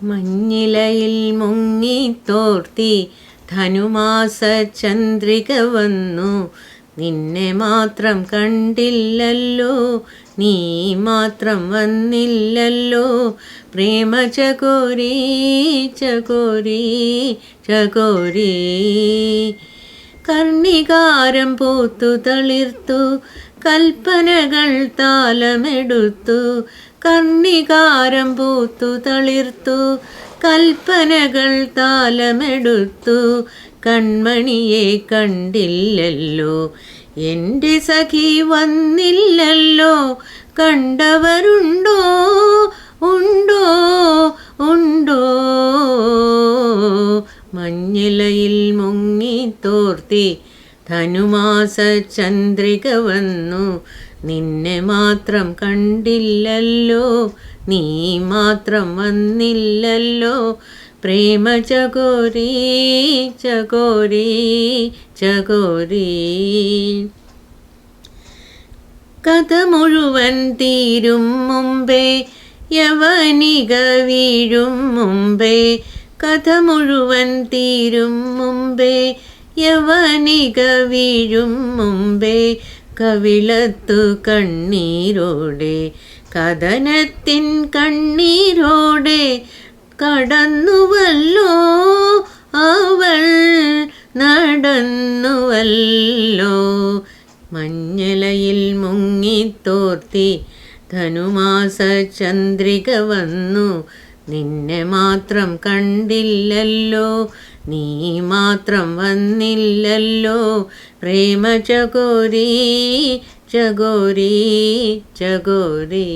മഞ്ഞിലയിൽ മുങ്ങിത്തോർത്തി ധനുമാസ ചന്ദ്രിക വന്നു. നിന്നെ മാത്രം കണ്ടില്ലല്ലോ, നീ മാത്രം വന്നില്ലല്ലോ. പ്രേമ ചകോരി ചകോരി ചകോരി. കർണികാരം പൂത്തു തളിർത്തു, കൽപ്പനകൾ താലമെടുത്തു. കർണികാരം പൂത്തു തളിർത്തു, കൽപ്പനകൾ താലമെടുത്തു. കൺമണിയെ കണ്ടില്ലല്ലോ, എൻ്റെ സഖി വന്നില്ലല്ലോ. കണ്ടവരുണ്ടോ ഉണ്ടോ ഉണ്ടോ. മഞ്ഞിലയിൽ മുങ്ങിത്തോർത്തി ധനുമാസ ചന്ദ്രിക വന്നു. നിന്നെ മാത്രം കണ്ടില്ലല്ലോ, നീ മാത്രം വന്നില്ലല്ലോ. പ്രേമ ചകോരി ചകോരി ചകോരി. കഥ മുഴുവൻ തീരും മുമ്പേ, യവനിക വീഴും മുമ്പേ. കഥ മുഴുവൻ തീരും മുമ്പേ, യവനിക വീഴും മുമ്പേ. കവിളത്തു കണ്ണീരോടെ, കഥനത്തിൻ കണ്ണീരോടെ കടന്നുവല്ലോ അവൾ, നടന്നുവല്ലോ. മഞ്ഞലയിൽ മുങ്ങിത്തോർത്തി ധനുമാസ ചന്ദ്രിക വന്നു. നിന്നെ മാത്രം കണ്ടില്ലല്ലോ, നീ മാത്രം വന്നില്ലല്ലോ. പ്രേമ ചകോരി ചകോരി ചകോരി.